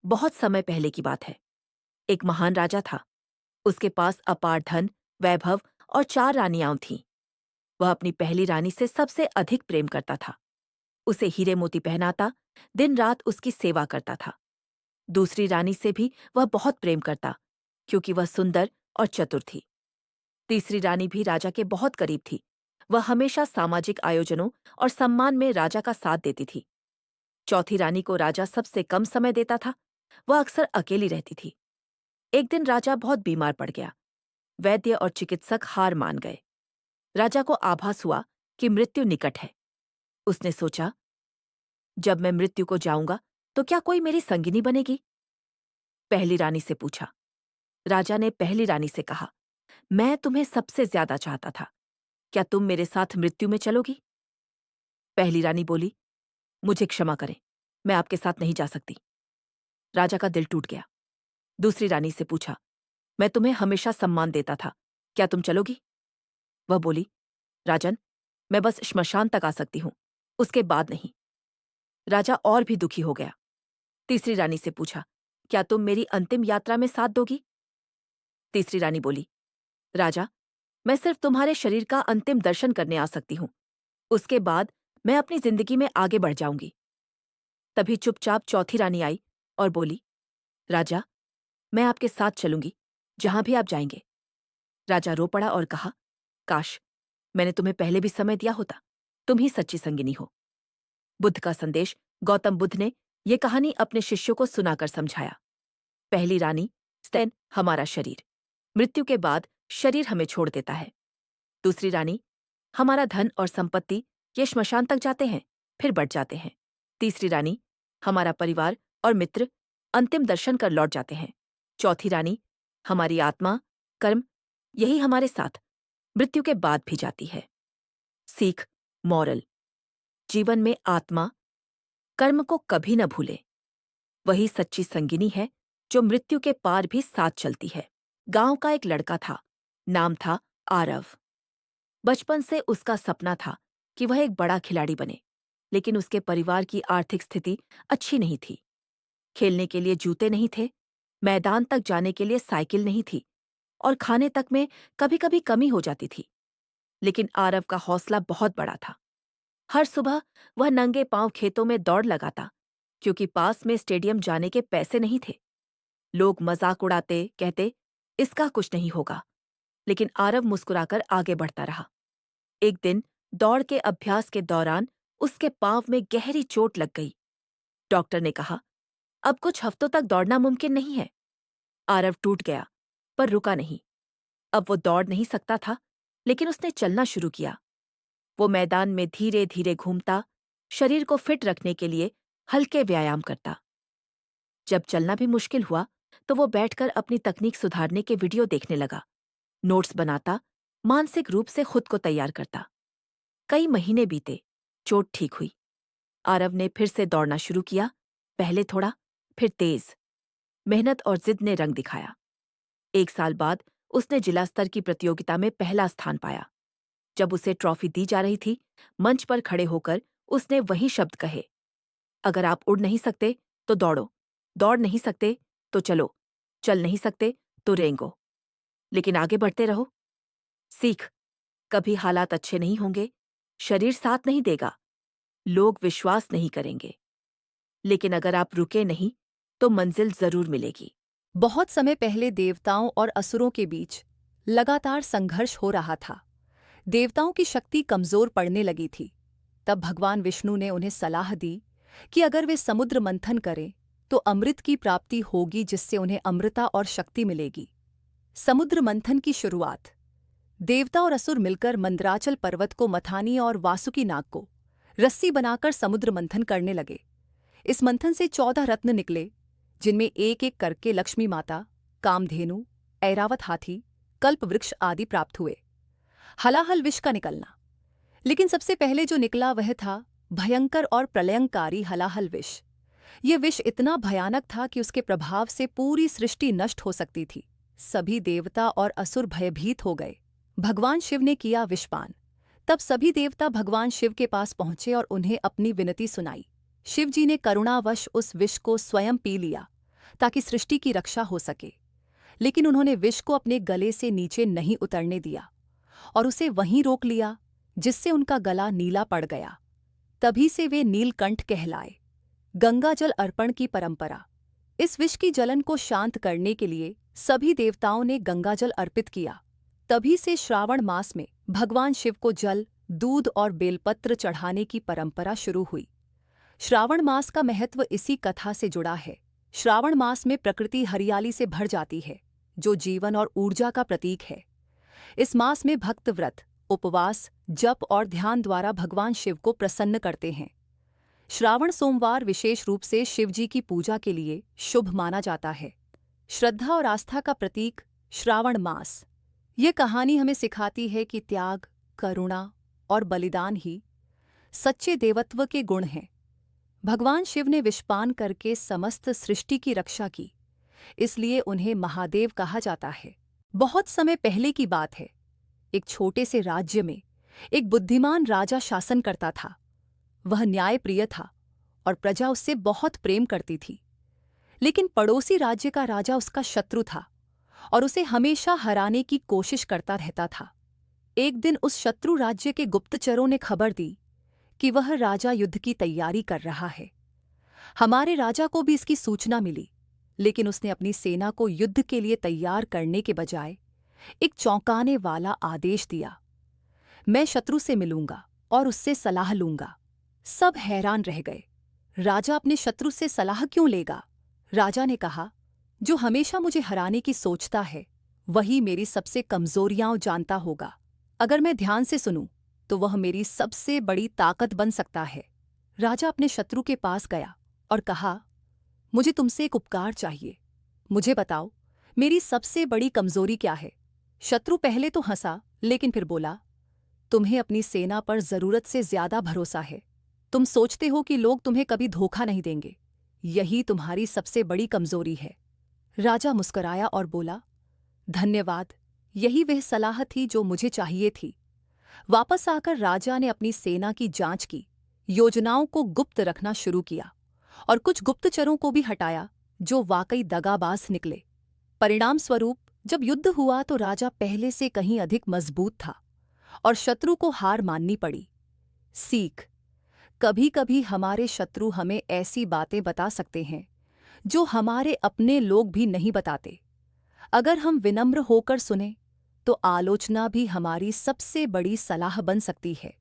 बहुत समय पहले की बात है। एक महान राजा था। उसके पास अपार धन, वैभव और 4 रानियां थीं। वह अपनी पहली रानी से सबसे अधिक प्रेम करता था। उसे हीरे मोती पहनाता, दिन रात उसकी सेवा करता था। दूसरी रानी से भी वह बहुत प्रेम करता, क्योंकि वह सुंदर और चतुर थी। तीसरी रानी भी राजा के बहुत करीब थी। वह हमेशा सामाजिक आयोजनों और सम्मान में राजा का साथ देती थी। चौथी रानी को राजा सबसे कम समय देता था। वह अक्सर अकेली रहती थी। एक दिन राजा बहुत बीमार पड़ गया। वैद्य और चिकित्सक हार मान गए। राजा को आभास हुआ कि मृत्यु निकट है। उसने सोचा, जब मैं मृत्यु को जाऊंगा तो क्या कोई मेरी संगिनी बनेगी? पहली रानी से पूछा। राजा ने पहली रानी से कहा, मैं तुम्हें सबसे ज्यादा चाहता था। क्या तुम मेरे साथ मृत्यु में चलोगी? पहली रानी बोली, मुझे क्षमा करें, मैं आपके साथ नहीं जा सकती। राजा का दिल टूट गया। दूसरी रानी से पूछा, मैं तुम्हें हमेशा सम्मान देता था, क्या तुम चलोगी? वह बोली, राजन, मैं बस श्मशान तक आ सकती हूं, उसके बाद नहीं। राजा और भी दुखी हो गया। तीसरी रानी से पूछा, क्या तुम मेरी अंतिम यात्रा में साथ दोगी? तीसरी रानी बोली, राजा, मैं सिर्फ तुम्हारे शरीर का अंतिम दर्शन करने आ सकती हूं, उसके बाद मैं अपनी जिंदगी में आगे बढ़ जाऊंगी। तभी चुपचाप चौथी रानी आई और बोली, राजा, मैं आपके साथ चलूंगी, जहां भी आप जाएंगे। राजा रो पड़ा और कहा, काश मैंने तुम्हें पहले भी समय दिया होता, तुम ही सच्ची संगिनी हो। बुद्ध का संदेश। गौतम बुद्ध ने यह कहानी अपने शिष्यों को सुनाकर समझाया। पहली रानी, स्तेन, हमारा शरीर। मृत्यु के बाद शरीर हमें छोड़ देता है। दूसरी रानी, हमारा धन और संपत्ति, ये श्मशान तक जाते हैं, फिर बढ़ जाते हैं। तीसरी रानी, हमारा परिवार और मित्र अंतिम दर्शन कर लौट जाते हैं। चौथी रानी, हमारी आत्मा, कर्म, यही हमारे साथ मृत्यु के बाद भी जाती है। सीख, मॉरल। जीवन में आत्मा, कर्म को कभी न भूले। वही सच्ची संगिनी है जो मृत्यु के पार भी साथ चलती है। गांव का एक लड़का था। नाम था आरव। बचपन से उसका सपना था कि वह एक बड़ा खिलाड़ी बने, लेकिन उसके परिवार की आर्थिक स्थिति अच्छी नहीं थी। खेलने के लिए जूते नहीं थे, मैदान तक जाने के लिए साइकिल नहीं थी और खाने तक में कभी-कभी कमी हो जाती थी। लेकिन आरव का हौसला बहुत बड़ा था। हर सुबह वह नंगे पांव खेतों में दौड़ लगाता, क्योंकि पास में स्टेडियम जाने के पैसे नहीं थे। लोग मजाक उड़ाते, कहते, इसका कुछ नहीं होगा, लेकिन आरव मुस्कुराकर आगे बढ़ता रहा। एक दिन दौड़ के अभ्यास के दौरान उसके पांव में गहरी चोट लग गई। डॉक्टर ने कहा, अब कुछ हफ्तों तक दौड़ना मुमकिन नहीं है। आरव टूट गया, पर रुका नहीं। अब वो दौड़ नहीं सकता था, लेकिन उसने चलना शुरू किया। वो मैदान में धीरे धीरे घूमता, शरीर को फिट रखने के लिए हल्के व्यायाम करता। जब चलना भी मुश्किल हुआ, तो वो बैठकर अपनी तकनीक सुधारने के वीडियो देखने लगा, नोट्स बनाता, मानसिक रूप से खुद को तैयार करता। कई महीने बीते, चोट ठीक हुई। आरव ने फिर से दौड़ना शुरू किया, पहले थोड़ा, फिर तेज। मेहनत और जिद ने रंग दिखाया। 1 साल बाद उसने जिला स्तर की प्रतियोगिता में पहला स्थान पाया। जब उसे ट्रॉफी दी जा रही थी, मंच पर खड़े होकर उसने वही शब्द कहे, अगर आप उड़ नहीं सकते तो दौड़ो, दौड़ नहीं सकते तो चलो, चल नहीं सकते तो रेंगो, लेकिन आगे बढ़ते रहो। सीख, कभी हालात अच्छे नहीं होंगे, शरीर साथ नहीं देगा, लोग विश्वास नहीं करेंगे, लेकिन अगर आप रुके नहीं तो मंजिल जरूर मिलेगी। बहुत समय पहले देवताओं और असुरों के बीच लगातार संघर्ष हो रहा था। देवताओं की शक्ति कमजोर पड़ने लगी थी। तब भगवान विष्णु ने उन्हें सलाह दी कि अगर वे समुद्र मंथन करें तो अमृत की प्राप्ति होगी, जिससे उन्हें अमृता और शक्ति मिलेगी। समुद्र मंथन की शुरुआत। देवता और असुर मिलकर मंदराचल पर्वत को मथानी और वासुकी नाग को रस्सी बनाकर समुद्र मंथन करने लगे। इस मंथन से 14 रत्न निकले, जिनमें एक एक करके लक्ष्मी माता, कामधेनु, ऐरावत हाथी, कल्प वृक्ष आदि प्राप्त हुए। हलाहल विष का निकलना। लेकिन सबसे पहले जो निकला वह था भयंकर और प्रलयंकारी हलाहल विष। यह विष इतना भयानक था कि उसके प्रभाव से पूरी सृष्टि नष्ट हो सकती थी। सभी देवता और असुर भयभीत हो गए। भगवान शिव ने किया विषपान। तब सभी देवता भगवान शिव के पास पहुंचे और उन्हें अपनी विनती सुनाई। शिव जी ने करुणावश उस विष को स्वयं पी लिया। ताकि सृष्टि की रक्षा हो सके। लेकिन उन्होंने विष को अपने गले से नीचे नहीं उतरने दिया और उसे वहीं रोक लिया, जिससे उनका गला नीला पड़ गया। तभी से वे नीलकंठ कहलाए। गंगा जल अर्पण की परंपरा। इस विष की जलन को शांत करने के लिए सभी देवताओं ने गंगा जल अर्पित किया। तभी से श्रावण मास में भगवान शिव को जल, दूध और बेलपत्र चढ़ाने की परंपरा शुरू हुई। श्रावण मास का महत्व इसी कथा से जुड़ा है। श्रावण मास में प्रकृति हरियाली से भर जाती है, जो जीवन और ऊर्जा का प्रतीक है। इस मास में भक्त व्रत, उपवास, जप और ध्यान द्वारा भगवान शिव को प्रसन्न करते हैं। श्रावण सोमवार विशेष रूप से शिवजी की पूजा के लिए शुभ माना जाता है। श्रद्धा और आस्था का प्रतीक श्रावण मास। ये कहानी हमें सिखाती है कि त्याग, करुणा और बलिदान ही सच्चे देवत्व के गुण हैं। भगवान शिव ने विषपान करके समस्त सृष्टि की रक्षा की, इसलिए उन्हें महादेव कहा जाता है। बहुत समय पहले की बात है। एक छोटे से राज्य में एक बुद्धिमान राजा शासन करता था। वह न्यायप्रिय था और प्रजा उससे बहुत प्रेम करती थी। लेकिन पड़ोसी राज्य का राजा उसका शत्रु था और उसे हमेशा हराने की कोशिश करता रहता था। एक दिन उस शत्रु राज्य के गुप्तचरों ने खबर दी कि वह राजा युद्ध की तैयारी कर रहा है। हमारे राजा को भी इसकी सूचना मिली, लेकिन उसने अपनी सेना को युद्ध के लिए तैयार करने के बजाय एक चौंकाने वाला आदेश दिया। मैं शत्रु से मिलूंगा और उससे सलाह लूंगा। सब हैरान रह गए। राजा अपने शत्रु से सलाह क्यों लेगा? राजा ने कहा, जो हमेशा मुझे हराने की सोचता है, वही मेरी सबसे कमजोरियां जानता होगा। अगर मैं ध्यान से सुनूं, तो वह मेरी सबसे बड़ी ताकत बन सकता है। राजा अपने शत्रु के पास गया और कहा, मुझे तुमसे एक उपकार चाहिए। मुझे बताओ, मेरी सबसे बड़ी कमजोरी क्या है? शत्रु पहले तो हंसा, लेकिन फिर बोला, तुम्हें अपनी सेना पर जरूरत से ज्यादा भरोसा है। तुम सोचते हो कि लोग तुम्हें कभी धोखा नहीं देंगे। यही तुम्हारी सबसे बड़ी कमजोरी है। राजा मुस्कुराया और बोला, धन्यवाद, यही वह सलाह थी जो मुझे चाहिए थी। वापस आकर राजा ने अपनी सेना की जांच की, योजनाओं को गुप्त रखना शुरू किया और कुछ गुप्तचरों को भी हटाया जो वाकई दगाबाज निकले। परिणाम स्वरूप जब युद्ध हुआ तो राजा पहले से कहीं अधिक मजबूत था और शत्रु को हार माननी पड़ी। सीख: कभी कभी हमारे शत्रु हमें ऐसी बातें बता सकते हैं जो हमारे अपने लोग भी नहीं बताते। अगर हम विनम्र होकर सुने, तो आलोचना भी हमारी सबसे बड़ी सलाह बन सकती है।